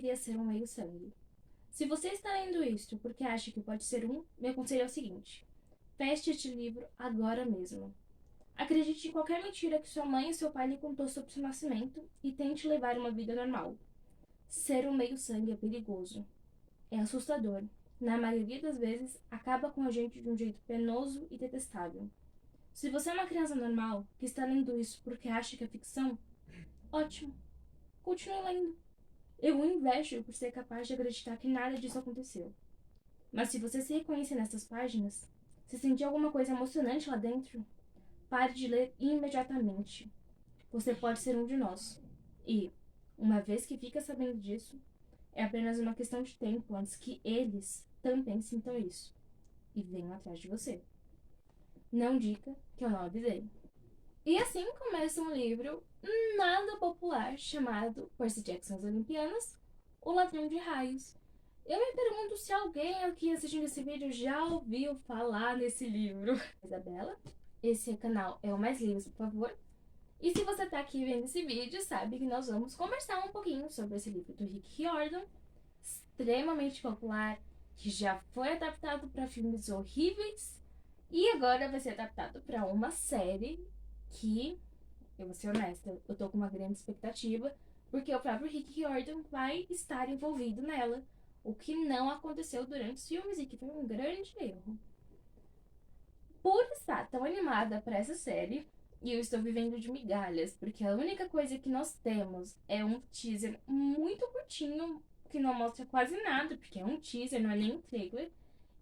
queria ser um meio-sangue. Se você está lendo isto porque acha que pode ser um, meu conselho é o seguinte: feche este livro agora mesmo. Acredite em qualquer mentira que sua mãe e seu pai lhe contou sobre seu nascimento e tente levar uma vida normal. Ser um meio-sangue é perigoso. É assustador. Na maioria das vezes, acaba com a gente de um jeito penoso e detestável. Se você é uma criança normal que está lendo isso porque acha que é ficção, ótimo. Continue lendo. Eu o invejo por ser capaz de acreditar que nada disso aconteceu. Mas se você se reconhece nessas páginas, se sentir alguma coisa emocionante lá dentro, pare de ler imediatamente. Você pode ser um de nós. E, uma vez que fica sabendo disso, é apenas uma questão de tempo antes que eles também sintam isso e venham atrás de você. Não diga que eu não avisei. E assim começa um livro nada popular chamado Percy Jackson e as Olimpianas, O Ladrão de Raios. Eu me pergunto se alguém aqui assistindo esse vídeo já ouviu falar nesse livro. Isabela, esse canal é o Mais Livros, por favor. E se você tá aqui vendo esse vídeo, sabe que nós vamos conversar um pouquinho sobre esse livro do Rick Riordan, extremamente popular, que já foi adaptado para filmes horríveis e agora vai ser adaptado para uma série que, eu vou ser honesta, eu tô com uma grande expectativa, porque o próprio Rick Riordan vai estar envolvido nela, o que não aconteceu durante os filmes e que foi um grande erro. Por estar tão animada para essa série, e eu estou vivendo de migalhas, porque a única coisa que nós temos é um teaser muito curtinho, que não mostra quase nada, porque é um teaser, não é nem um trailer,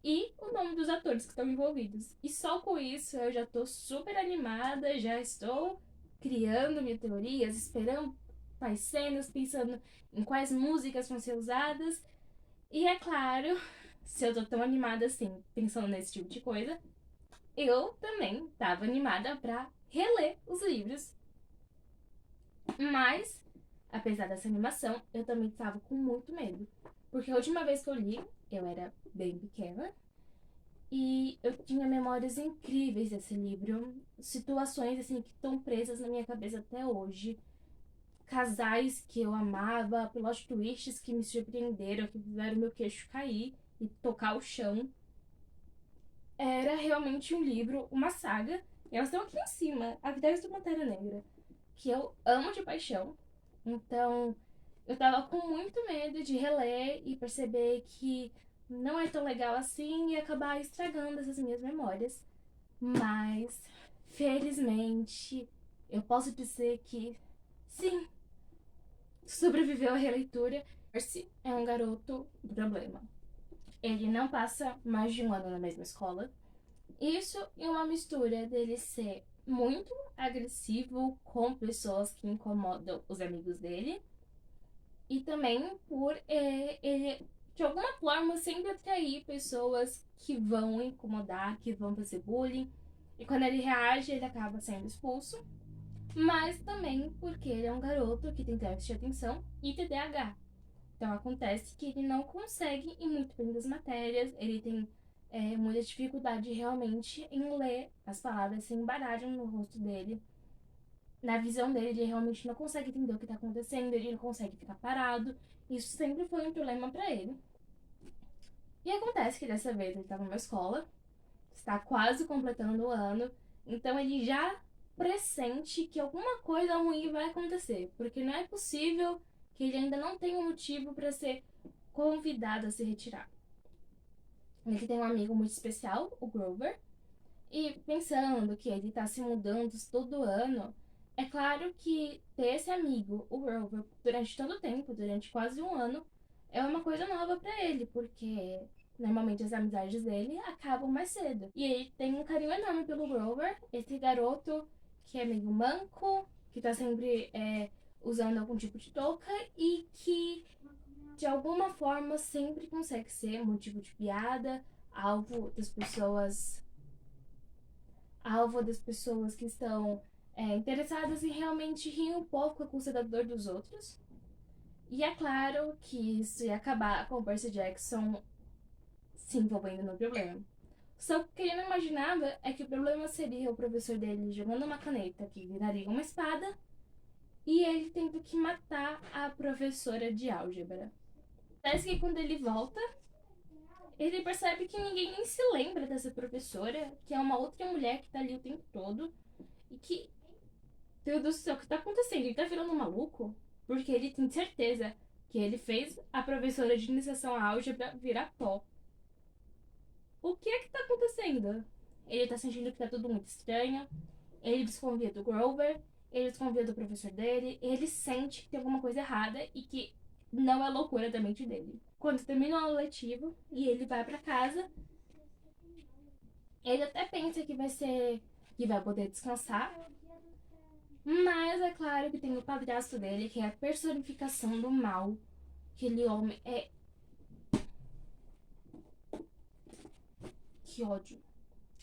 e o nome dos atores que estão envolvidos. E só com isso eu já tô super animada, já estou criando minhas teorias, esperando quais cenas, pensando em quais músicas vão ser usadas. E é claro, se eu tô tão animada assim, pensando nesse tipo de coisa, eu também tava animada pra reler os livros. Mas, apesar dessa animação, eu também tava com muito medo. Porque a última vez que eu li, eu era bem pequena, e eu tinha memórias incríveis desse livro, situações assim que estão presas na minha cabeça até hoje, casais que eu amava, plot twists que me surpreenderam, que fizeram meu queixo cair e tocar o chão. Era realmente um livro, uma saga, e elas estão aqui em cima, A Vida do Pantera Negra, que eu amo de paixão. Então, eu tava com muito medo de reler e perceber que não é tão legal assim e acabar estragando essas minhas memórias. Mas, felizmente, eu posso dizer que sim, sobreviveu à releitura. Percy é um garoto do problema. Ele não passa mais de um ano na mesma escola. Isso e uma mistura dele ser muito agressivo com pessoas que incomodam os amigos dele. E também por ele, de alguma forma, sempre atrair pessoas que vão incomodar, que vão fazer bullying. E quando ele reage, ele acaba sendo expulso. Mas também porque ele é um garoto que tem déficit de atenção e TDAH. Então acontece que ele não consegue ir muito bem das matérias, ele tem muita dificuldade realmente em ler as palavras, se embaralham no rosto dele. Na visão dele, ele realmente não consegue entender o que está acontecendo, ele não consegue ficar parado. Isso sempre foi um problema para ele. E acontece que dessa vez ele está numa escola, está quase completando o ano, então ele já pressente que alguma coisa ruim vai acontecer, porque não é possível que ele ainda não tenha um motivo para ser convidado a se retirar. Ele tem um amigo muito especial, o Grover, e pensando que ele tá se mudando todo ano, é claro que ter esse amigo, o Grover, durante todo o tempo, durante quase um ano, é uma coisa nova pra ele, porque normalmente as amizades dele acabam mais cedo. E ele tem um carinho enorme pelo Grover, esse garoto que é meio manco, que tá sempre usando algum tipo de touca e que de alguma forma sempre consegue ser motivo de piada, alvo das pessoas que estão interessadas em realmente rir um pouco com o dor dos outros. E é claro que isso ia acabar com o Percy Jackson se envolvendo no problema. Só que o que ele não imaginava é que o problema seria o professor dele jogando uma caneta que viraria uma espada e ele tendo que matar a professora de álgebra. Parece que quando ele volta, ele percebe que ninguém nem se lembra dessa professora, que é uma outra mulher que tá ali o tempo todo. E que, Deus do céu, o que tá acontecendo? Ele tá virando maluco? Porque ele tem certeza que ele fez a professora de iniciação à álgebra virar pó. O que é que tá acontecendo? Ele tá sentindo que tá tudo muito estranho. Ele desconfia do Grover. Ele desconfia do professor dele. Ele sente que tem alguma coisa errada e que não é loucura da mente dele. Quando termina o ano letivo e ele vai pra casa, ele até pensa que vai ser. Que vai poder descansar. Mas é claro que tem o padrasto dele, que é a personificação do mal. Aquele homem é. Que ódio.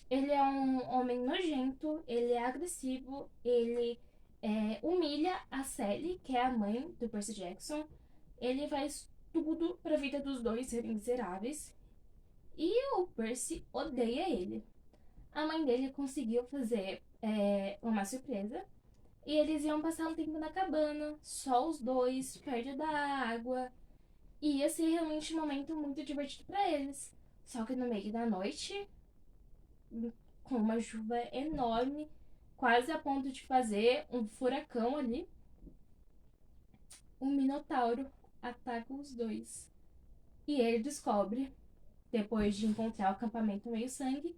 Ele é um homem nojento, ele é agressivo, ele humilha a Sally, que é a mãe do Percy Jackson. Ele faz tudo pra vida dos dois serem miseráveis. E o Percy odeia ele. A mãe dele conseguiu fazer uma surpresa. E eles iam passar um tempo na cabana, só os dois, perto da água. E ia ser realmente um momento muito divertido pra eles. Só que no meio da noite, com uma chuva enorme, quase a ponto de fazer um furacão ali, um minotauro ataca os dois. E ele descobre, depois de encontrar o acampamento meio-sangue,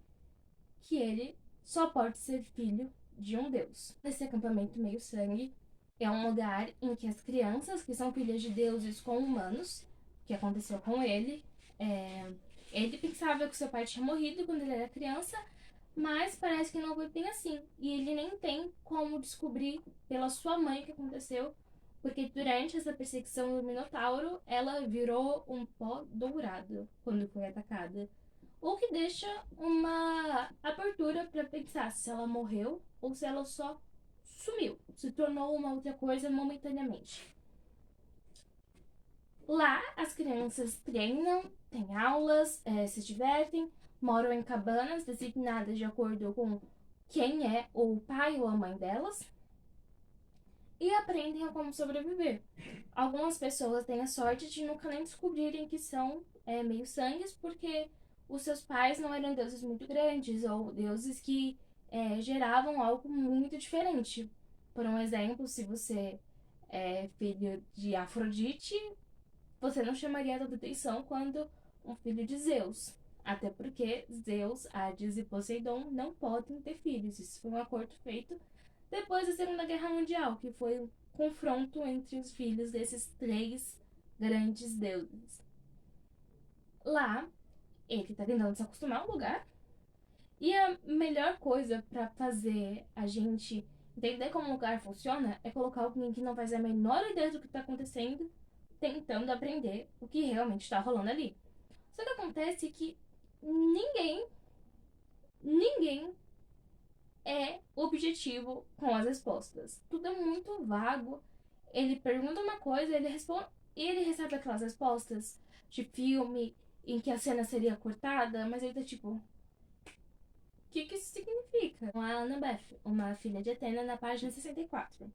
que ele só pode ser filho de um deus. Esse acampamento meio-sangue é um lugar em que as crianças, que são filhas de deuses com humanos, que aconteceu com ele, ele pensava que seu pai tinha morrido quando ele era criança, mas parece que não foi bem assim. E ele nem tem como descobrir pela sua mãe o que aconteceu, porque durante essa perseguição do Minotauro, ela virou um pó dourado quando foi atacada. O que deixa uma abertura para pensar se ela morreu ou se ela só sumiu, se tornou uma outra coisa momentaneamente. Lá, as crianças treinam, têm aulas, se divertem, moram em cabanas designadas de acordo com quem é o pai ou a mãe delas e aprendem a como sobreviver. Algumas pessoas têm a sorte de nunca nem descobrirem que são meio-sangues porque os seus pais não eram deuses muito grandes ou deuses que geravam algo muito diferente. Por um exemplo, se você é filho de Afrodite, você não chamaria tanta atenção quando um filho de Zeus. Até porque Zeus, Hades e Poseidon não podem ter filhos. Isso foi um acordo feito depois da Segunda Guerra Mundial, que foi um confronto entre os filhos desses três grandes deuses. Lá, ele tá tentando se acostumar ao lugar. E a melhor coisa para fazer a gente entender como o lugar funciona é colocar alguém que não faz a menor ideia do que tá acontecendo tentando aprender o que realmente está rolando ali. Só que acontece que ninguém é objetivo com as respostas. Tudo é muito vago. Ele pergunta uma coisa, ele responde e ele recebe aquelas respostas de filme em que a cena seria cortada, mas ele tá tipo, o que isso significa? A Annabeth, uma filha de Atena, na página 64.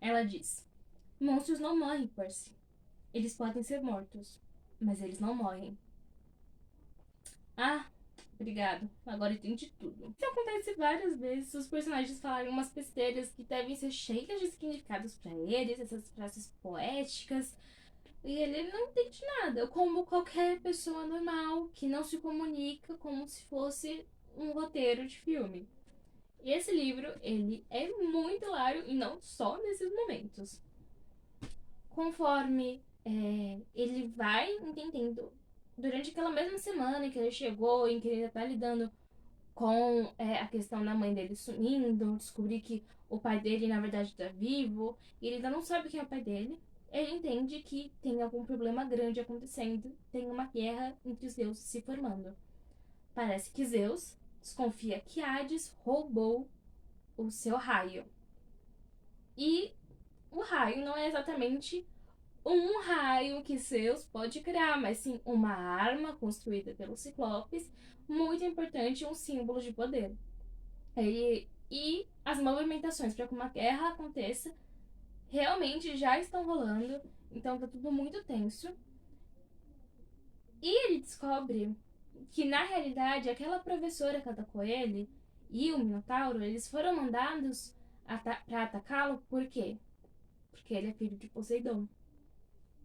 Ela diz: monstros não morrem, Percy. Eles podem ser mortos, mas eles não morrem. Ah, obrigado. Agora entendi tudo. Isso acontece várias vezes. Os personagens falarem umas besteiras que devem ser cheias de significados pra eles, essas frases poéticas. E ele não entende nada. Como qualquer pessoa normal que não se comunica como se fosse um roteiro de filme. E esse livro, ele é muito hilário e não só nesses momentos. Conforme ele vai entendendo durante aquela mesma semana em que ele chegou, em que ele tá lidando com a questão da mãe dele sumindo, descobrir que o pai dele na verdade tá vivo, e ele ainda não sabe quem é o pai dele, ele entende que tem algum problema grande acontecendo, tem uma guerra entre os deuses se formando. Parece que Zeus desconfia que Hades roubou o seu raio. E o raio não é exatamente um raio que Zeus pode criar, mas sim uma arma construída pelos Ciclopes, muito importante, um símbolo de poder. E as movimentações para que uma guerra aconteça realmente já estão rolando, então tá tudo muito tenso. E ele descobre que, na realidade, aquela professora que atacou ele e o Minotauro, eles foram mandados pra atacá-lo por quê? Porque ele é filho de Poseidon,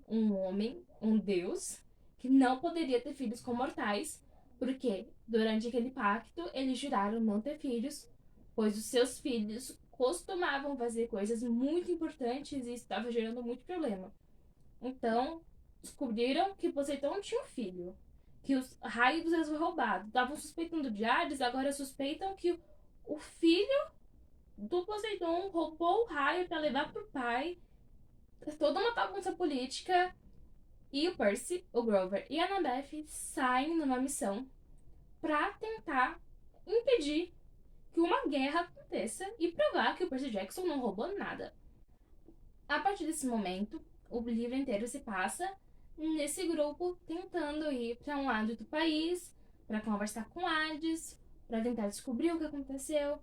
um homem, um deus, que não poderia ter filhos com mortais, porque durante aquele pacto eles juraram não ter filhos, pois os seus filhos costumavam fazer coisas muito importantes e isso estava gerando muito problema. Então, descobriram que Poseidon tinha um filho, que os raios dos foi roubado. Estavam suspeitando de Hades, agora suspeitam que o filho do Poseidon roubou o raio para levar pro pai. Toda uma bagunça política. E o Percy, o Grover e a Annabeth saem numa missão para tentar impedir que uma guerra aconteça e provar que o Percy Jackson não roubou nada. A partir desse momento, o livro inteiro se passa nesse grupo tentando ir para um lado do país, para conversar com Hades, para tentar descobrir o que aconteceu,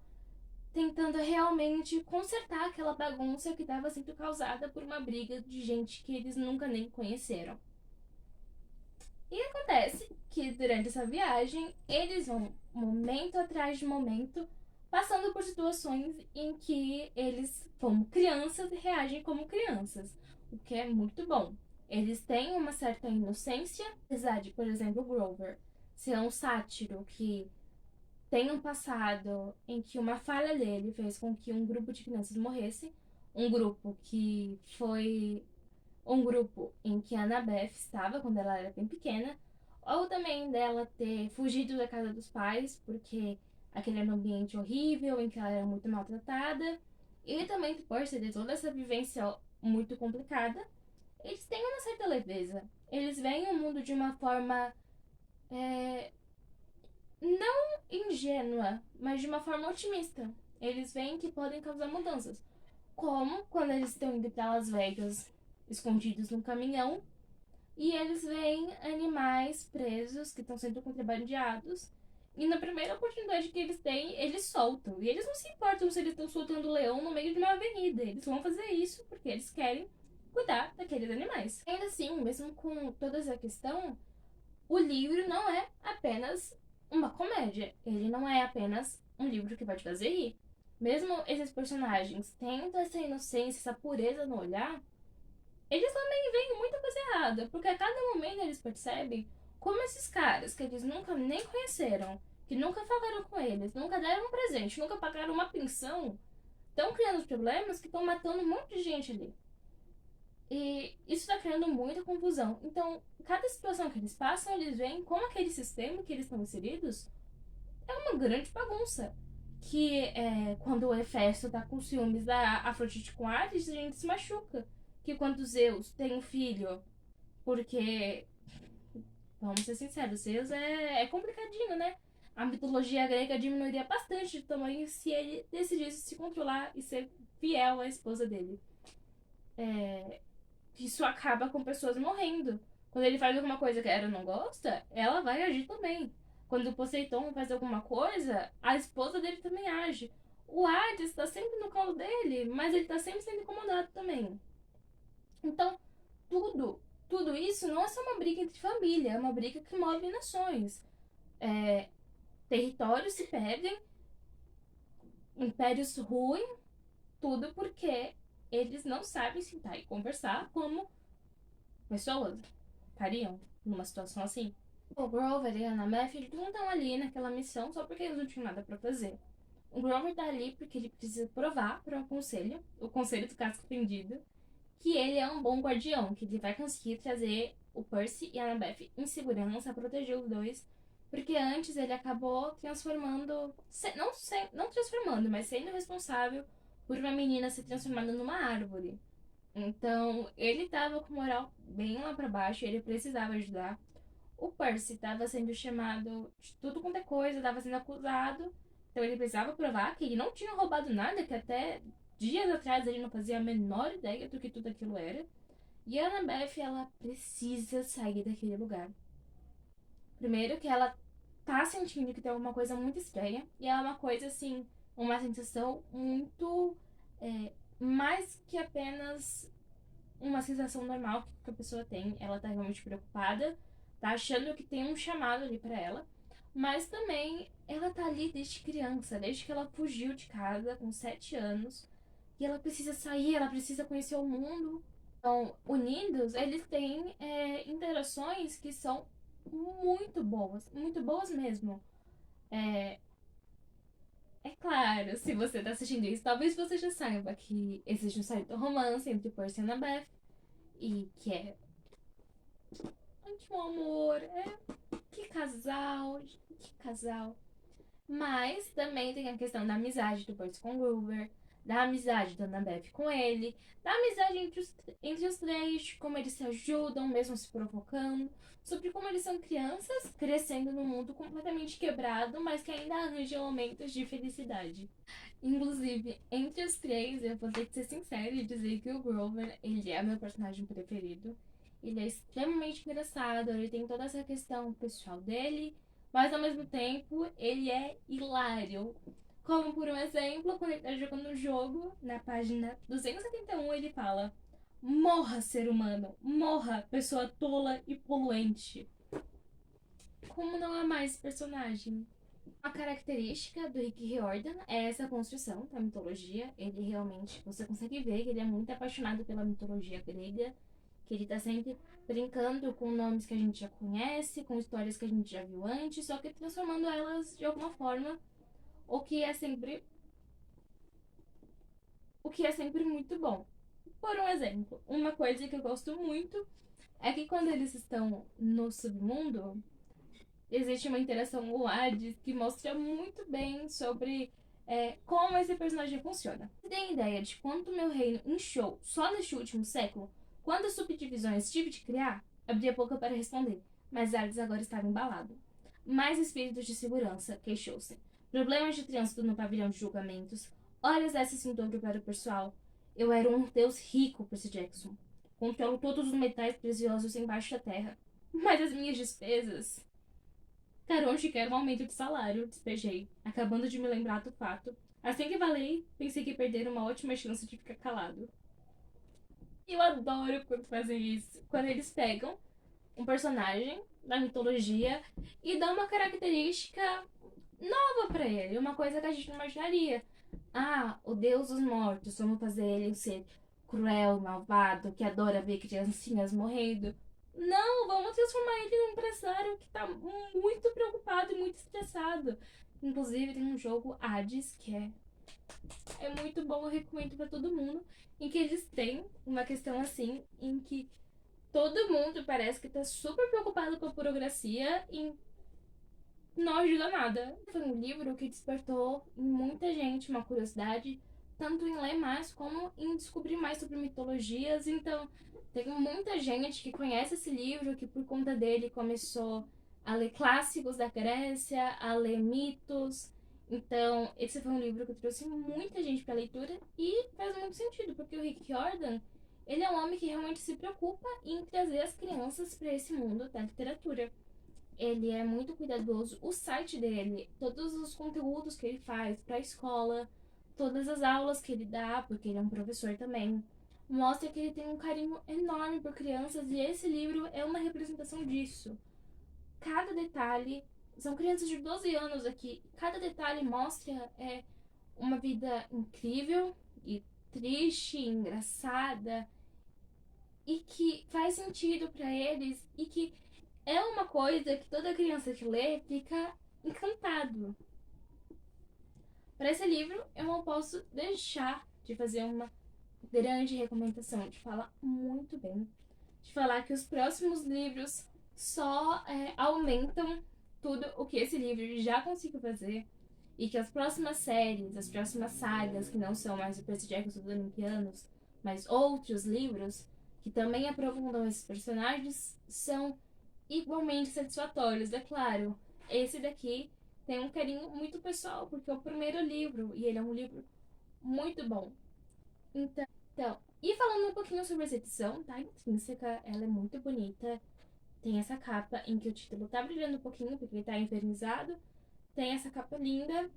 tentando realmente consertar aquela bagunça que estava sendo causada por uma briga de gente que eles nunca nem conheceram. E acontece que durante essa viagem eles vão momento atrás de momento passando por situações em que eles, como crianças, reagem como crianças, o que é muito bom. Eles têm uma certa inocência, apesar de, por exemplo, o Grover ser um sátiro que tem um passado em que uma falha dele fez com que um grupo de crianças morresse, um grupo que foi um grupo em que a Annabeth estava quando ela era bem pequena, ou também dela ter fugido da casa dos pais, porque aquele era um ambiente horrível, em que ela era muito maltratada, e também por ser de toda essa vivência muito complicada, eles têm uma certa leveza. Eles veem o mundo de uma forma não ingênua, mas de uma forma otimista. Eles veem que podem causar mudanças. Como quando eles estão indo para Las Vegas escondidos num caminhão e eles veem animais presos que estão sendo contrabandeados. E na primeira oportunidade que eles têm, eles soltam. E eles não se importam se eles estão soltando o leão no meio de uma avenida. Eles vão fazer isso porque eles querem cuidar daqueles animais. Ainda assim, mesmo com toda essa questão, o livro não é apenas uma comédia. Ele não é apenas um livro que vai te fazer rir. Mesmo esses personagens tendo essa inocência, essa pureza no olhar, eles também veem muita coisa errada, porque a cada momento eles percebem como esses caras que eles nunca nem conheceram, que nunca falaram com eles, nunca deram um presente, nunca pagaram uma pensão, estão criando problemas que estão matando um monte de gente ali. E isso tá criando muita confusão. Então, cada situação que eles passam, eles veem como aquele sistema que eles estão inseridos é uma grande bagunça. Que quando o Hefesto tá com ciúmes da Afrodite com Hades, a gente se machuca. Que quando Zeus tem um filho, porque, vamos ser sinceros, Zeus é complicadinho, né? A mitologia grega diminuiria bastante de tamanho se ele decidisse se controlar e ser fiel à esposa dele. Isso acaba com pessoas morrendo. Quando ele faz alguma coisa que a Hera não gosta, ela vai agir também. Quando o Poseidon faz alguma coisa, a esposa dele também age. O Hades tá sempre no colo dele, mas ele tá sempre sendo incomodado também. Então, tudo isso não é só uma briga entre família, é uma briga que move nações. Territórios se perdem, impérios ruem, tudo porque eles não sabem sentar e conversar como pessoas fariam numa situação assim. O Grover e a Annabeth não estão ali naquela missão só porque eles não tinham nada pra fazer. O Grover tá ali porque ele precisa provar para o conselho do casco fendido, que ele é um bom guardião, que ele vai conseguir trazer o Percy e a Annabeth em segurança, proteger os dois, porque antes ele acabou transformando, não transformando, mas sendo responsável por uma menina ser transformada numa árvore. Então, ele tava com moral bem lá pra baixo, ele precisava ajudar. O Percy tava sendo chamado de tudo quanto é coisa, tava sendo acusado. Então ele precisava provar que ele não tinha roubado nada, que até dias atrás ele não fazia a menor ideia do que tudo aquilo era. E a Annabeth, ela precisa sair daquele lugar. Primeiro que ela tá sentindo que tem alguma coisa muito estranha. E é uma coisa, assim, uma sensação muito mais que apenas uma sensação normal que a pessoa tem. Ela tá realmente preocupada, tá achando que tem um chamado ali pra ela, mas também ela tá ali desde criança, desde que ela fugiu de casa com 7 anos, e ela precisa sair, ela precisa conhecer o mundo. Então, unidos, eles têm interações que são muito boas mesmo. É, é claro, se você tá assistindo isso, talvez você já saiba que existe um certo romance entre Percy e Annabeth, e que é um amor, que casal, que casal. Mas também tem a questão da amizade do Percy com o Gruber, da amizade da Annabeth com ele, da amizade entre os três, de como eles se ajudam, mesmo se provocando, sobre como eles são crianças crescendo num mundo completamente quebrado, mas que ainda arranjam momentos de felicidade. Inclusive, entre os três, eu vou ter que ser sincera e dizer que o Grover, ele é meu personagem preferido. Ele é extremamente engraçado, ele tem toda essa questão pessoal dele, mas ao mesmo tempo ele é hilário. Como por um exemplo, quando ele tá jogando um jogo, na página 271 ele fala: Morra, ser humano! Morra, pessoa tola e poluente! Como não há mais personagem? A característica do Rick Riordan é essa construção da mitologia. Ele realmente, você consegue ver que ele é muito apaixonado pela mitologia grega, que ele tá sempre brincando com nomes que a gente já conhece, com histórias que a gente já viu antes, só que transformando elas de alguma forma, o que é sempre, o que é sempre muito bom. Por um exemplo, uma coisa que eu gosto muito é que quando eles estão no submundo, existe uma interação com o Hades que mostra muito bem sobre como esse personagem funciona. Você tem ideia de quanto meu reino inchou só neste último século? Quantas subdivisões tive de criar? Abri a boca para responder, mas Hades agora estava embalado. Mais espíritos de segurança, queixou-se. Problemas de trânsito no pavilhão de julgamentos. Horas dessas em dobro para o pessoal. Eu era um deus rico, Percy Jackson. Controlo todos os metais preciosos embaixo da terra. Mas as minhas despesas. Caronte quer um aumento de salário, despejei, acabando de me lembrar do fato. Assim que falei, pensei que perder uma ótima chance de ficar calado. Eu adoro quando fazem isso. Quando eles pegam um personagem da mitologia e dão uma característica nova pra ele, uma coisa que a gente não imaginaria. Ah, o deus dos mortos, vamos fazer ele um ser cruel, malvado, que adora ver criancinhas morrendo. Não, vamos transformar ele num empresário que tá muito preocupado e muito estressado. Inclusive, tem um jogo Hades, que é muito bom, eu recomendo pra todo mundo, em que eles têm uma questão assim, em que todo mundo parece que tá super preocupado com a burocracia e não ajuda nada. Foi um livro que despertou em muita gente uma curiosidade, tanto em ler mais como em descobrir mais sobre mitologias. Então, tem muita gente que conhece esse livro, que por conta dele começou a ler clássicos da Grécia, a ler mitos. Então, esse foi um livro que trouxe muita gente para leitura e faz muito sentido, porque o Rick Riordan, ele é um homem que realmente se preocupa em trazer as crianças para esse mundo da literatura. Ele é muito cuidadoso. O site dele, todos os conteúdos que ele faz para a escola, todas as aulas que ele dá, porque ele é um professor também, mostra que ele tem um carinho enorme por crianças e esse livro é uma representação disso. Cada detalhe, são crianças de 12 anos aqui, cada detalhe mostra uma vida incrível e triste, engraçada e que faz sentido para eles e que é uma coisa que toda criança que lê fica encantado. Para esse livro, eu não posso deixar de fazer uma grande recomendação, de falar muito bem, de falar que os próximos livros só aumentam tudo o que esse livro já conseguiu fazer e que as próximas séries, as próximas sagas, que não são mais o Percy Jackson dos Olimpianos, mas outros livros que também aprofundam esses personagens, são igualmente satisfatórios, é claro. Esse daqui tem um carinho muito pessoal, porque é o primeiro livro e ele é um livro muito bom. Então, e falando um pouquinho sobre essa edição, tá? Intrínseca, ela é muito bonita. Tem essa capa em que o título tá brilhando um pouquinho, porque ele tá envernizado. Tem essa capa linda.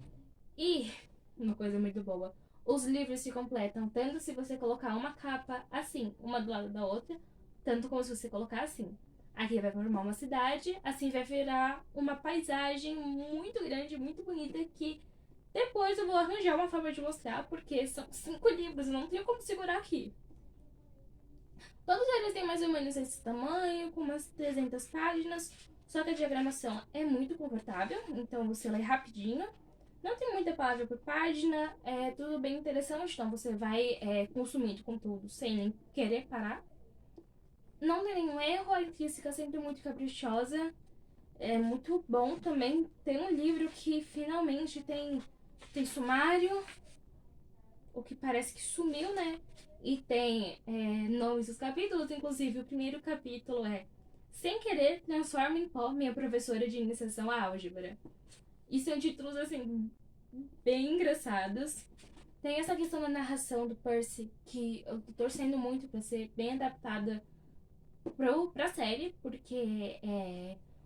E, uma coisa muito boa, os livros se completam tanto se você colocar uma capa assim, uma do lado da outra, tanto como se você colocar assim. Aqui vai formar uma cidade, assim vai virar uma paisagem muito grande, muito bonita, que depois eu vou arranjar uma forma de mostrar, porque são 5 livros, eu não tenho como segurar aqui. Todos eles têm mais ou menos esse tamanho, com umas 300 páginas, só que a diagramação é muito confortável, então você lê rapidinho. Não tem muita palavra por página, é tudo bem interessante, então você vai consumindo conteúdo sem nem querer parar. Não tem nenhum erro, a artística é sempre muito caprichosa, é muito bom também. Tem um livro que finalmente tem sumário, o que parece que sumiu, né? E tem nomes dos capítulos, inclusive o primeiro capítulo é Sem Querer Transforma em Pó Minha Professora de Iniciação à Álgebra. E são títulos, assim, bem engraçados. Tem essa questão da narração do Percy, que eu tô torcendo muito pra ser bem adaptada pra série, porque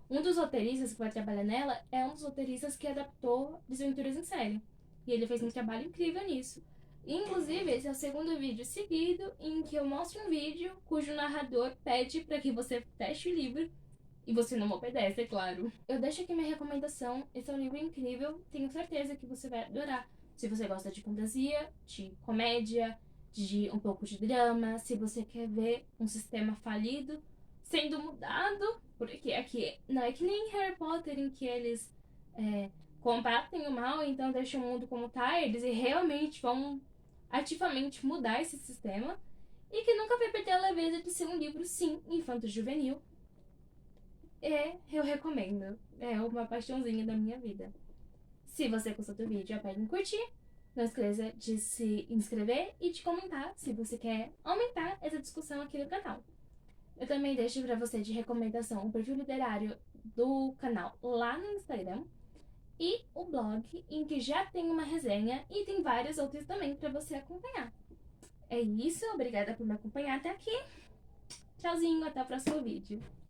um dos roteiristas que vai trabalhar nela é um dos roteiristas que adaptou Desventuras em Série. E ele fez um trabalho incrível nisso. Inclusive, esse é o segundo vídeo seguido em que eu mostro um vídeo cujo narrador pede para que você feche o livro e você não obedece, é claro. Eu deixo aqui minha recomendação. Esse é um livro incrível. Tenho certeza que você vai adorar. Se você gosta de fantasia, de comédia, de um pouco de drama, se você quer ver um sistema falido sendo mudado, porque aqui não é que nem Harry Potter em que eles combatem o mal, então deixam o mundo como tá, eles realmente vão ativamente mudar esse sistema, e que nunca vai perder a leveza de ser um livro, sim, infanto-juvenil. Eu recomendo. É uma paixãozinha da minha vida. Se você gostou do vídeo, aperta em curtir. Não esqueça de se inscrever e de comentar se você quer aumentar essa discussão aqui no canal. Eu também deixo pra você de recomendação o perfil literário do canal lá no Instagram e o blog, em que já tem uma resenha e tem vários outros também pra você acompanhar. É isso, obrigada por me acompanhar até aqui. Tchauzinho, até o próximo vídeo.